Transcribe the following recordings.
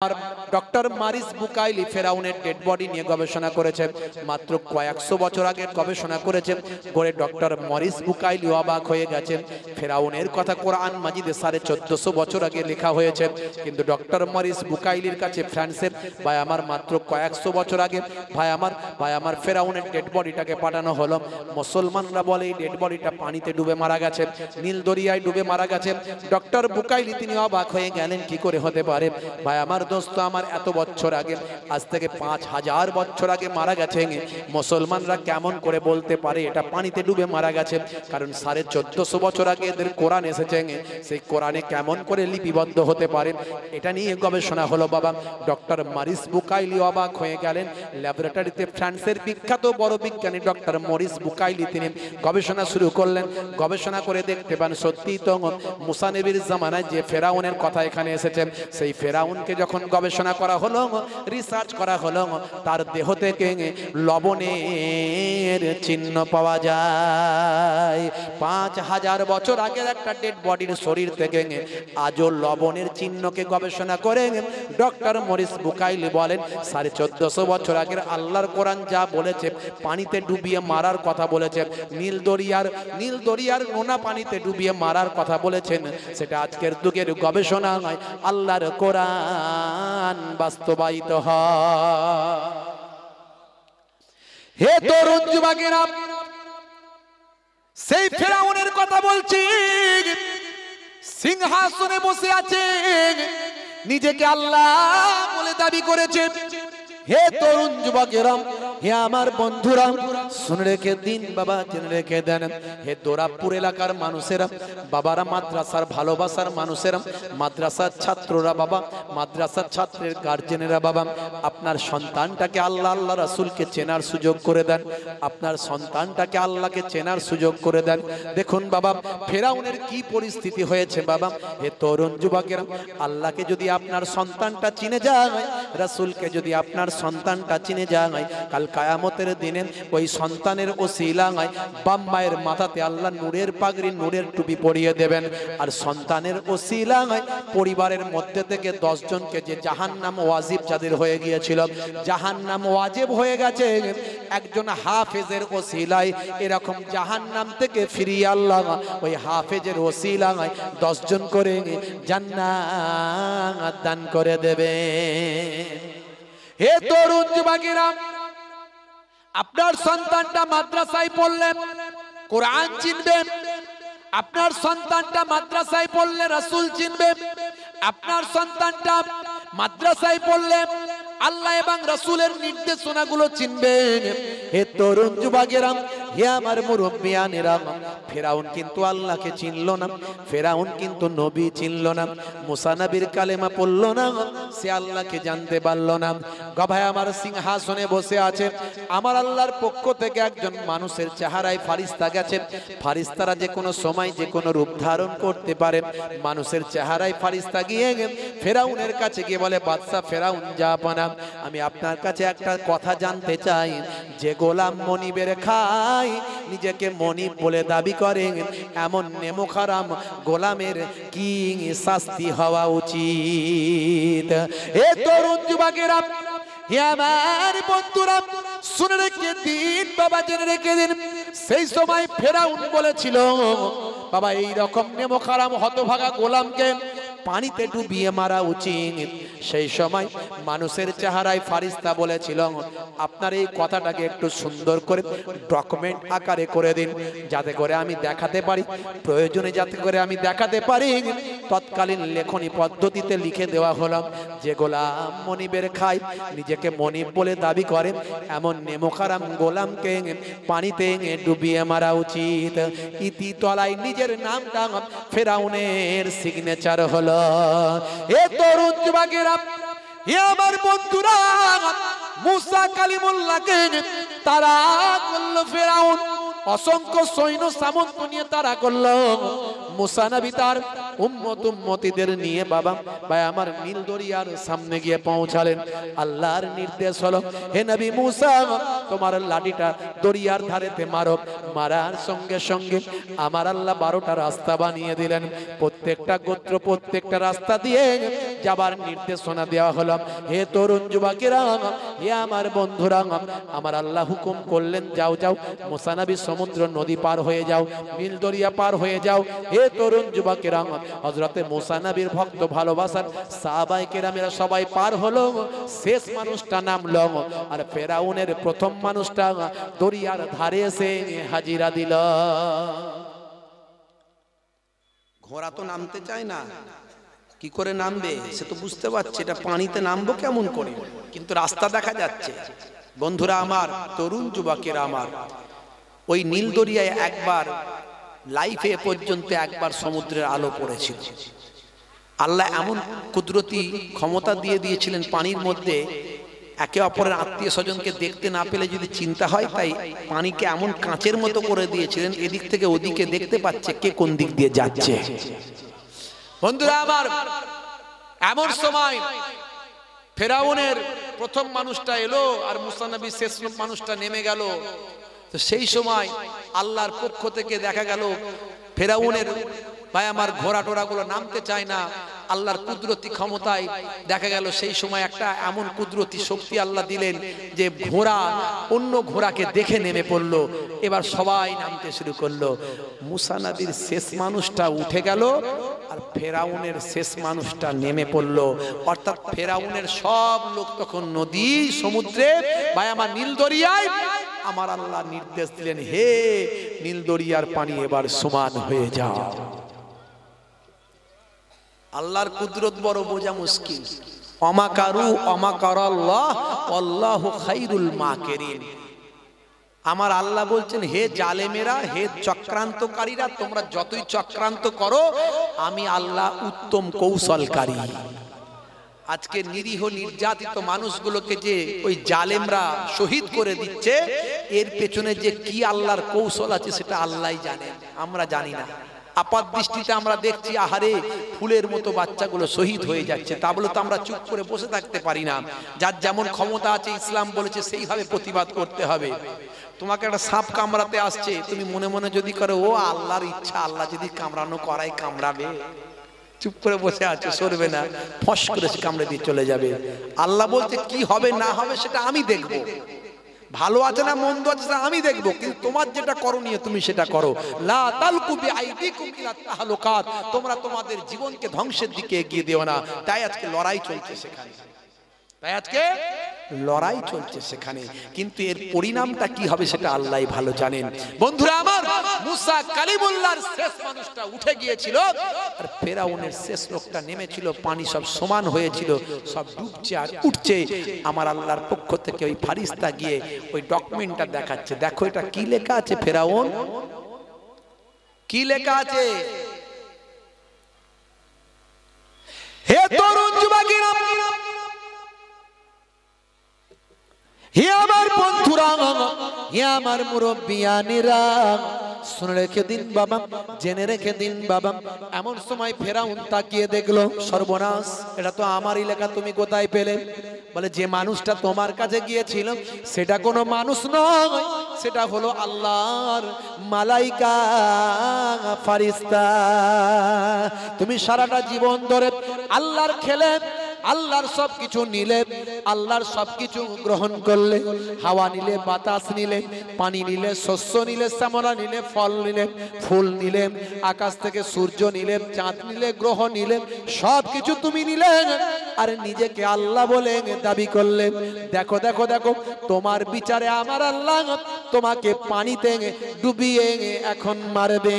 আর doctor মারিস Bucaille ফেরাউনের dead body নিয়ে গবেষণা করেছেন, মাত্র কয়েকশো বছর আগে গবেষণা করেছেন করে ডক্টর মরিস বুকাইলি অবাক হয়ে গেছেন। ফেরাউনের কথা কোরআন মাজিদে 1450 বছর আগে লেখা হয়েছে, কিন্তু ডক্টর মরিস বুকাইলির কাছে ফ্রান্সের ভাই আমার মাত্র কয়েকশো বছর আগে ভাই আমার ফেরাউনের ডেড বডিটাকে পাঠানো হলো। মুসলমানরা বলে এই ডেড বডিটা পানিতে ডুবে মারা গেছে, নীল দরিয়ায় ডুবে মারা গেছে। ডক্টর বুকাইলি তিনি অবাক হয়ে গেলেন, কি করে হতে পারে ভাই আমার দোস্ত, আমার এত বছর আগে, আজ থেকে 5000 বছর আগে মারা গেছে, মুসলমানরা কেমন করে বলতে পারে এটা পানিতে ডুবে মারা গেছে? কারণ 1450 বছর আগে এদের কোরআন এসেছে, সেই কোরআনে কেমন করে লিপিবদ্ধ হতে পারে এটা নিয়ে গবেষণা হলো বাবা। ডক্টর মরিস বুকাইলি অবাক হয়ে গেলেন। ল্যাবরেটরিতে ফ্রান্সের বিখ্যাত বড় বিজ্ঞানী ডক্টর মরিস বুকাইলি তিনি গবেষণা শুরু করলেন। গবেষণা করে দেখতে পান সত্যি তো মুসা নবীর জামানায় যে ফেরাউনের কথা এখানে এসেছে, সেই ফেরাউনকে যখন গবেষণা করা হলো, রিসার্চ করা হলো, তার দেহ থেকে লবণের চিহ্ন পাওয়া যায়। 5000 বছর আগের একটা ডেড বডির শরীর থেকে আজও লবণের চিহ্নকে গবেষণা করে ডক্টর মরিস বুকাইলি বলেন 1450 বছর আগের আল্লাহর কোরআন যা বলেছে, পানিতে ডুবিয়ে মারার কথা বলেছে, নীল দরিয়ার নোনা পানিতে ডুবিয়ে মারার কথা বলেছেন, সেটা আজকের যুগের গবেষণা নয়, আল্লাহর কোরআন বাস্তবায়িত হয়। হে তরুণ যুবকেরা, সেই ফেরাউনের কথা বলছি, সিংহাসনে বসে আছে, নিজেকে আল্লাহ বলে দাবি করেছে। হে তরুণ যুবকেরা, হে আমার বন্ধুরা, শুনে রেখে দিন বাবা, জেনে রেখে দেন। হে দোরাবপুর এলাকার মানুষেরা, বাবারা, মাদ্রাসার ভালোবাসার মানুষেরা, মাদ্রাসার ছাত্ররা বাবা, মাদ্রাসার ছাত্রের গার্জেনেরা বাবা, আপনার সন্তানটাকে আল্লাহ রাসূলকে চেনার সুযোগ করে দেন, আপনার সন্তানটাকে আল্লাহকে চেনার সুযোগ করে দেন। দেখুন বাবা, ফেরাউনের কি পরিস্থিতি হয়েছে বাবা। হে তরুণ যুবকেরা, আল্লাহকে যদি আপনার সন্তানটা চিনে যায়, রাসূলকে যদি আপনার সন্তানটা চিনে যায়, কাল কিয়ামতের দিনে ওই সন্তানের ওসিলায় বাপ মায়ের মাথাতে আল্লাহ নূরের পাগড়ি, নূরের টুপি পরিয়ে দেবেন। আর সন্তানের ওসিলায় পরিবারের মধ্যে থেকে 10 জনকে যে জাহান্নাম ওয়াজিব যাদের হয়ে গিয়েছিল, জাহান্নাম ওয়াজিব হয়ে গেছে, একজন হাফেজের ওসিলায় এরকম জাহান্নাম থেকে ফিরিয়ে আল্লাহ ওই হাফেজের ওসিলায় 10 জন করে জান্নাত দান করে দেবে। হে তরুণ যুবকেরা, আপনার সন্তানটা মাদ্রাসায় পড়লে কোরআন চিনবে, আপনার সন্তানটা মাদ্রাসায় পড়লে রাসূল চিনবে, আপনার সন্তানটা মাদ্রাসায় পড়লে আল্লাহ এবং রাসূলের নির্দেশনাগুলো চিনবে। হে তরুণ যুবকেরা, হে আমার মুরব্বিয়ানেরা, ফেরাউন কিন্তু আল্লাহকে চিনল না, ফেরাউন কিন্তু নবী চিনল না, মুসা নবীর কালেমা পড়ল না, সে আল্লাহকে জানতে পারল না। গভায় আমার সিংহাসনে বসে আছে, আমার আল্লাহর পক্ষ থেকে একজন মানুষের চেহারায় ফারিস্তা গেছে। ফারিস্তারা যে কোনো সময় যে কোনো রূপ ধারণ করতে পারে। মানুষের চেহারায় ফারিস্তা গিয়ে ফেরাউনের কাছে গিয়ে বলে, বাদশা ফেরাউন জাহাপানা, আমি আপনার কাছে একটা কথা জানতে চাই, যে গোলাম মনিবের খায়, নিজেকে মনিব বলে দাবি করে, এমন নেমোখারাম গোলামের কি শাস্তি হওয়া উচিত? এ তরুণ যুবকেরা, হে আমার বন্ধুরা, শুনে রেখে দিন বাবা, জেনে রেখে দিন। সেই সময় ফেরাউন বলেছিল, বাবা এই রকম নেমোখারাম হতভাগা গোলামকে পানিতে ডুবিয়ে মারা উচিত। সেই সময় মানুষের চেহারায় ফারিস্তা বলেছিল, আপনার এই কথাটাকে একটু সুন্দর করে ডকুমেন্ট আকারে করে দিন, যাতে করে আমি দেখাতে পারি, প্রয়োজনে যাতে করে আমি দেখাতে পারি। তৎকালীন লেখনী পদ্ধতিতে লিখে দেওয়া হলো, যে গোলাম মনিবের খায়, নিজেকে মনিব বলে দাবি করে, এমন নেমোখারাম গোলামকে পানিতে ডুবিয়ে মারা উচিত। ইতি তলায় নিজের নামটা ফেরাউনের সিগনেচার হলো। এ তরুণ যুবকেরা, হে আমার বন্ধুরা, মুসা কালিমুল্লাহকে তারা করলো ফেরাউন, অসংখ্য সৈন্য সামন্ত নিয়ে তারা করলো। মুসা নবী তার উম্মতিদের নিয়ে বাবা ভাই আমার নীল দরিয়ার সামনে গিয়ে পৌঁছালেন। আল্লাহর নির্দেশ হলো, হে নবী মুসা, তোমার লাঠিটা দরিয়ার ধারেতে মারো। মারার সঙ্গে সঙ্গে আমার আল্লাহ 12টা রাস্তা বানিয়ে দিলেন। প্রত্যেকটা গোত্র প্রত্যেকটা রাস্তা দিয়ে যাবার নির্দেশনা দেওয়া হলো। হে তরুণ যুবকেরা, হে আমার বন্ধুরা, আমার আল্লাহ হুকুম করলেন যাও যাও মুসা নবী সমুদ্র নদী পার হয়ে যাও, নীল দরিয়া পার হয়ে যাও। হে তরুণ যুবকেরা, হযরতে মুসা নবীর ভক্ত ভালোবাসার সাহাবায়ে কেরামেরা সবাই পার হলো। শেষ মানুষটা নামলো আর ফেরাউনের প্রথম মানুষটা দরিয়ার ধারে এসে হাজিরা দিল। ঘোড়া তো নামতে চায় না, কি করে নামবে সে তো বুঝতে পারছে এটা পানিতে নামবো কেমন করে, কিন্তু রাস্তা দেখা যাচ্ছে। বন্ধুরা আমার, তরুণ যুবকেরা আমার, ওই নীল দরিয়ায় একবার লাইফে পর্যন্ত একবার সমুদ্রের আলো পড়েছিল। আল্লাহ এমন কুদরতি ক্ষমতা দিয়ে দিয়েছিলেন পানির মধ্যে, একে অপরের আত্মীয় স্বজনকে দেখতে না পেলে যদি চিন্তা হয়, তাই পানিকে এমন কাঁচের মতো করে দিয়েছিলেন, এদিক থেকে ওদিকে দেখতে পাচ্ছে কে কোন দিক দিয়ে যাচ্ছে। বন্ধুরা আমার, এমন সময় ফেরাউনের প্রথম মানুষটা এলো আর মুসা নবী শেষ মানুষটা নেমে গেল। তো সেই সময় আল্লাহর পক্ষ থেকে দেখা গেল ফেরাউনের ভাই আমার ঘোড়া টোড়াগুলো নামতে চায় না। আল্লাহর কুদরতি ক্ষমতায় দেখা গেল সেই সময় একটা এমন কুদরতি শক্তি আল্লাহ দিলেন যে ঘোড়া অন্য ঘোড়াকে দেখে নেমে পড়লো। এবার সবাই নামতে শুরু করলো। মুসা নবীর শেষ মানুষটা উঠে গেল আর ফেরাউনের শেষ মানুষটা নেমে পড়লো। অর্থাৎ ফেরাউনের সব লোক তখন নদী সমুদ্রে ভাই আমার নীল দরিয়ায়। আমার আল্লাহ নির্দেশ দিলেন, হে নীল দরিয়ার পানি এবার সমান হয়ে যাও। আল্লাহর কুদরত বড় বোঝা মুশকিল। অমাকারু অমাকারাল্লাহ আল্লাহু খায়রুল মাকিরিন। আমার আল্লাহ বলছেন, হে জালেমেরা, হে চক্রান্তকারীরা, তোমরা যতই চক্রান্ত করো আমি আল্লাহ উত্তম কৌশলকারী। আজকে নিরীহ নির্যাতিত মানুষগুলোকে যে ওই জালেমরা শহীদ করে দিচ্ছে, এর পেছনে যে কি আল্লাহর কৌশল আছে সেটা আল্লাহই জানেন, আমরা জানি না। আপাত দৃষ্টিতে আমরা দেখছি আহারে ফুলের মতো বাচ্চাগুলো শহীদ হয়ে যাচ্ছে, তা বলে তো আমরা চুপ করে বসে থাকতে পারি না। যার যেমন ক্ষমতা আছে ইসলাম বলেছে সেইভাবে প্রতিবাদ করতে হবে। তোমাকে একটা সাপ কামড়াতে আসছে, তুমি মনে মনে যদি করো ও আল্লাহর ইচ্ছা, আল্লাহ যদি কামড়ানো করায় কামড়াবে, চুপ করে বসে আছে, সরবে না, ফস করে কামড়ে দিয়ে চলে যাবে। আল্লাহ বলতে কি হবে না হবে সেটা আমি দেখব, ভালো আছে না মন্দ আছে সেটা আমি দেখবো, কিন্তু তোমার যেটা করণীয় তুমি সেটা করো। লা তালকু বিআইদিকুম ইলা তাহলুকাত, তোমরা তোমাদের জীবনকে ধ্বংসের দিকে এগিয়ে দিও না। তাই আজকে লড়াই চলছে সেখানে, তাই আজকে লড়াই চলছে সেখানে, কিন্তু এর পরিণামটা কি হবে সেটা আল্লাহই ভালো জানেন। বন্ধুরা আমার, মুসা কালিমুল্লাহর শেষ মানুষটা উঠে গিয়েছিল আর ফেরাউনের শেষ লোকটা নেমেছিল, পানি সব সমান হয়েছিল, সব ডুবছে আর উঠছে। আমার আল্লাহর পক্ষ থেকে ওই ফারিস্তা গিয়ে ওই ডকুমেন্টটা দেখাচ্ছে, দেখো এটা কি লেখা আছে ফেরাউন, কি লেখা আছে। হে তরুণ যুবকেরা, হে আমার বন্ধুরা, হে আমার মুরব্বিয়ানেরা, শুনে রেখে দিন বাবা, জেনে রেখে দিন বাবা। এমন সময় ফেরাউন তাকিয়ে দেখলো, সর্বনাশ, এটা তো আমারই লেখা, তুমি কোথায় পেলে? বলে, যে মানুষটা তোমার কাছে গিয়েছিল সেটা কোনো মানুষ নয়, সেটা হলো আল্লাহর মালাইকা ফারিস্তা। তুমি সারাটা জীবন ধরে আল্লাহর খেলে, আল্লাহর সবকিছু নিলে, আল্লাহর সবকিছু গ্রহণ করলে, হাওয়া নিলে, বাতাস নিলে, পানি নিলে, শস্য নিলে, শ্যামলা নিলে, ফল নিলে, ফুল নিলে, আকাশ থেকে সূর্য নিলে, চাঁদ নিলে, গ্রহ নিলে, সবকিছু তুমি নিলে আর নিজেকে আল্লাহ বলে দাবি করলে। দেখো দেখো দেখো, তোমার বিচারে আমার আল্লাহ তোমাকে পানিতে ডুবিয়ে এখন মারবে।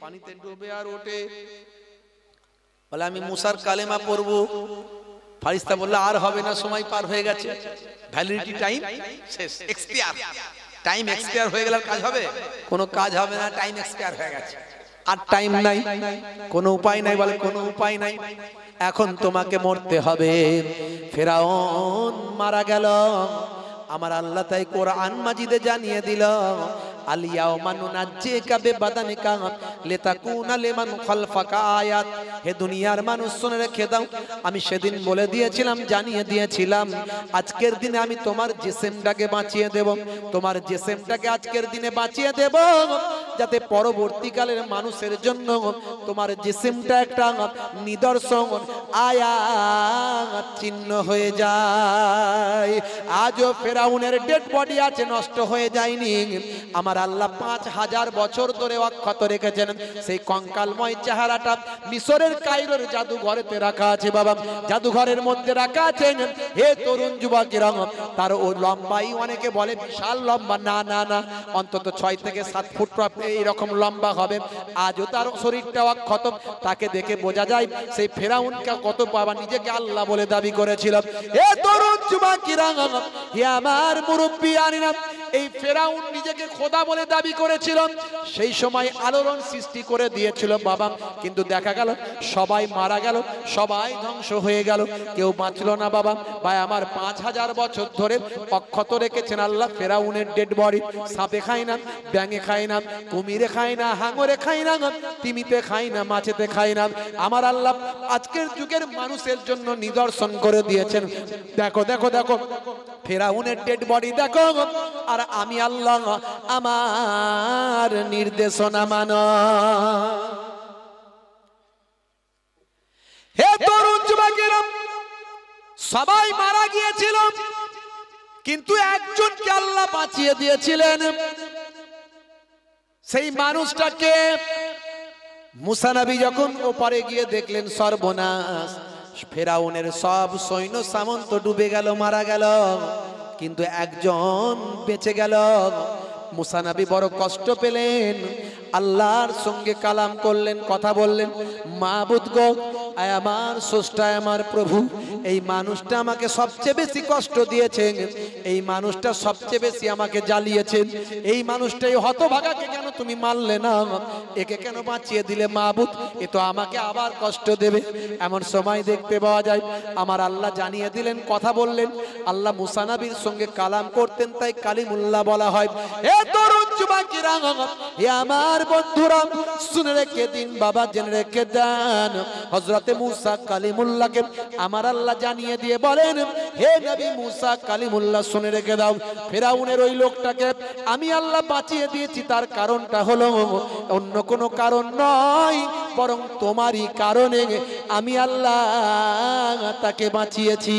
পানিতে ডুবে আর ওঠে, বলে আমি মুসার কালেমা পড়বো। ফারিস্তা বলল, আর হবে না, সময় পার হয়ে গেছে, ভ্যালিডিটি টাইম শেষ, এক্সপায়ার, টাইম এক্সপায়ার হয়ে গেলে কাজ হবে? কোনো কাজ হবে না, টাইম এক্সপায়ার হয়ে গেছে, আর টাইম নাই, কোনো উপায় নাই। বলে, কোনো উপায় নাই, এখন তোমাকে মরতে হবে। ফেরাউন মারা গেল। আমার আল্লাহ তাই কোরআন মাজিদে জানিয়ে দিল, আলিয়াউমা নুনাজ্জিকা বিবাদানিকা লিতাকুনা লিমান খালফাকা আয়াত। হে দুনিয়ার মানুষ, শুনে রেখে দাও, আমি সেদিন বলে দিয়েছিলাম, জানিয়ে দিয়েছিলাম, আজকের দিনে আমি তোমার জিসিমটাকে বাঁচিয়ে দেব, তোমার জিসিমটাকে আজকের দিনে বাঁচিয়ে দেব, যাতে পরবর্তীকালের মানুষের জন্য তোমার জিসিমটা একটা নিদর্শন আয়াত চিহ্ন হয়ে যায়। আজও ফেরাউনের ডেড বডি আছে, নষ্ট হয়ে যায়নি। আমার আল্লাহ 5000 বছর ধরে অক্ষত রেখেছেন। সেই কঙ্কালময় চেহারাটা মিশরের কায়রোর জাদুঘরেতে রাখা আছে বাবা, জাদুঘরের মধ্যে রাখা আছে। হে তরুণ যুবকেরা, তার ও লম্বাই অনেকে বলে বিশাল লম্বা, না না না, অন্তত 6 থেকে 7 ফুট এইরকম লম্বা হবে। আজও তার শরীরটা অক্ষত, তাকে দেখে বোঝা যায় সেই ফেরাউনকে কত বাবা নিজেকে আল্লাহ বলে দাবি করেছিল। হে তরুণ যুবকেরা, হে আমার মুরব্বিয়ানেরা, এই ফেরাউন নিজেকে খোদা বলে দাবি করেছিল। সেই সময় আলোড়ন সৃষ্টি করে দিয়েছিল বাবা, কিন্তু দেখা গেল সবাই মারা গেল, সবাই ধ্বংস হয়ে গেল, কেউ বাঁচলো না বাবা। ভাই আমার 5000 বছর ধরে অক্ষত রেখেছেন আল্লাহ ফেরাউনের ডেড বডি। সাপে খায় না, ব্যাঙে খায় না, কুমিরে খায় না, হাঙরে খায় না, তিমিতে খায় না, মাছেতে খায় না। আমার আল্লাহ আজকের যুগের মানুষের জন্য নিদর্শন করে দিয়েছেন। দেখো দেখো দেখো ফেরাউনের ডেড বডি দেখো, আর আমি আল্লাহ আমার নির্দেশনা মানো। হে তরুণ যুবকেরা, সবাই মারা গিয়েছিল, কিন্তু একজনকে আল্লাহ বাঁচিয়ে দিয়েছিলেন। সেই মানুষটাকে মুসা নবী যখন ওপারে গিয়ে দেখলেন সর্বনাশ, ফেরাউনের সব সৈন্য সামন্ত ডুবে গেল, মারা গেল, কিন্তু একজন বেঁচে গেল। মুসা নবী বড় কষ্ট পেলেন, আল্লাহর সঙ্গে কালাম করলেন, কথা বললেন, মাবুদ গো, আয় আমার স্রষ্টা, আমার প্রভু, এই মানুষটা আমাকে সবচেয়ে বেশি কষ্ট দিয়েছেন, এই মানুষটা সবচেয়ে বেশি আমাকে জ্বালিয়েছেন, এই মানুষটাই হতভাগাকে কেন তুমি মারলে না, একে কেন বাঁচিয়ে দিলে মাবুদ, এ তো আমাকে আবার কষ্ট দেবে। এমন সময় দেখতে পাওয়া যায় আমার আল্লাহ জানিয়ে দিলেন, কথা বললেন। আল্লাহ মুসা নবীর সঙ্গে কালাম করতেন, তাই কালিমুল্লাহ বলা হয়। হে তরুণ যুবকেরা, হে আমার বন্ধুরা, শুনে রেখে দিন বাবা, জেনে রেখে দেন, হযরতে মুসা কালিমুল্লাহকে আমার আল্লাহ জানিয়ে দিয়ে বলেন, হে নবী মুসা কালিমুল্লাহ, শুনে রেখে দাও, ফেরাউনের ওই লোকটাকে আমি আল্লাহ বাঁচিয়ে দিয়েছি। তার কারণটা হলো অন্য কোনো কারণ নয়, বরং তোমারই কারণে আমি আল্লাহ তাকে বাঁচিয়েছি।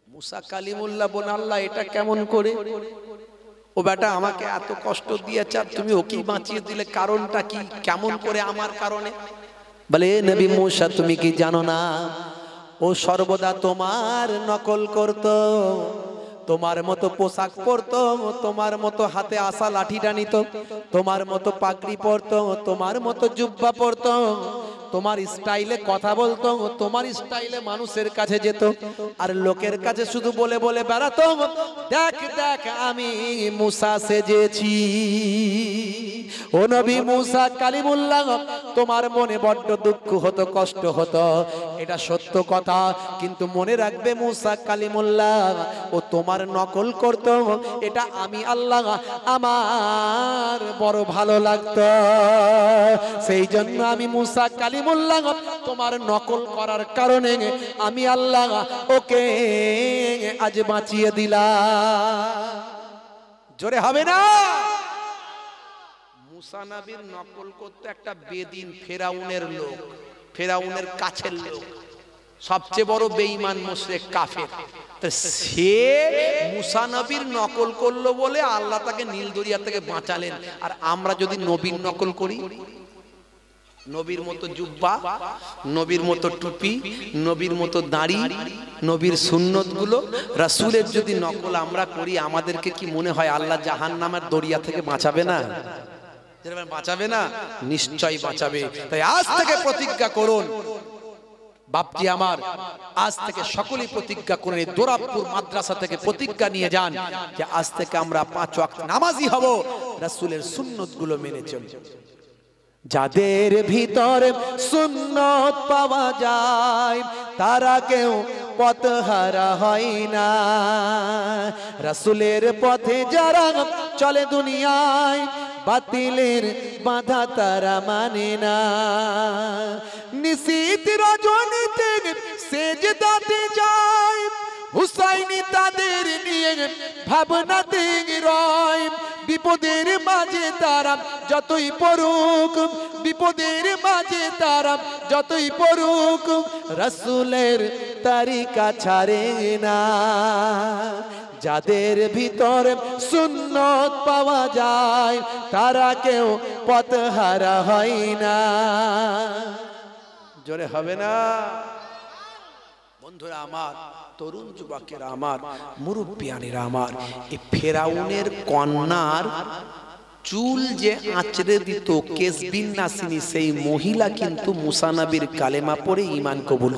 মুসা কালিমুল্লাহ বোন, আল্লাহ এটা কেমন করে? ও বেটা আমাকে এত কষ্ট দিয়েছে, আর তুমি ওকে বাঁচিয়ে দিলে, কারণটা কি? কেমন করে আমার কারণে? বলে নবী মুসা, তুমি কি জানো না, ও সর্বদা তোমার নকল করত, তোমার মতো পোশাক পরতো, তোমার মতো হাতে আসা লাঠিটা নিত, তোমার মতো পাগড়ি পরতো, তোমার মতো জুব্বা পরতো, তোমার স্টাইলে কথা বলতো, তোমার স্টাইলে মানুষের কাছে যেত, আর লোকের কাছে শুধু বলে বলে বেড়াতো, দেখ দেখ আমি মুসা সেজেছি। ও নবী মুসা কালিমুল্লাহ, তোমার মনে বড্ড দুঃখ হতো, কষ্ট হতো, এটা সত্য কথা, কিন্তু মনে রাখবে মুসা কালিমুল্লাহ, ও তোমার নকল করতো, এটা আমি আল্লাহ আমার বড় ভালো লাগতো, সেই জন্য আমি মুসা কালিমুল্লাহ তোমার নকল করার কারণে আমি আল্লাহ ওকে আজ বাঁচিয়ে দিলাম। জোরে হবে না? মুসা নবীর নকল করতে একটা বেদিন, ফেরাউনের লোক, ফেরাউনের কাছের লোক, সবচেয়ে বড় বেঈমান মুশরিক কাফের। সে মুসা নবীর নকল করলো বলে আল্লাহ তাকে নীল দরিয়া থেকে বাঁচালেন। আর আমরা যদি নবীর নকল করি, নবীর মতো জুব্বা, নবীর মতো টুপি, নবীর মতো দাড়ি, নবীর সুন্নত গুলো, রাসূলের যদি নকল আমরা করি, আমাদেরকে কি মনে হয় আল্লাহ জাহান্নামের দরিয়া থেকে বাঁচাবে না? বাঁচাবে না? নিশ্চয়ই বাঁচাবে। তাই আজ থেকে প্রতিজ্ঞা করুন, বাপজি আমার, আজ থেকে সকলেই প্রতিজ্ঞা করেন, দোরাবপুর মাদ্রাসা থেকে প্রতিজ্ঞা নিয়ে যান যে আজ থেকে আমরা 5 ওয়াক্ত নামাজি হব, রাসূলের সুন্নত গুলো মেনে চলব। যাদের ভিতরে সুন্নত পাওয়া যায় তারা কেউ পথহারা হয় না, রাসূলের পথে যারা চলে দুনিয়ায় বাতিলের বাধা তারা মানে না, নিশীত রজনীতে সেজদাতে যায়, হুসাইনি তাদের নিয়ে ভাবনাতে রয়, বিপদের মাঝে তারা যতই পড়ুক, বিপদের মাঝে তারা যতই পড়ুক, রাসূলের তরিকা ছাড়ে না। যাদের ভিতরে সুন্নত পাওয়া যায় তারা কেউ পথহারা হয় না। জোরে হবে না? বন্ধুরা আমার, তরুণ যুবকেরা আমার, মুরব্বিয়ানেরা আমার, এই ফেরাউনের কন্যার চুল যে আঁচড়ে দিত কেসবিন নাসিনী, সেই মহিলা কিন্তু মুসা নবীর কালেমা পড়ে ঈমান কবুল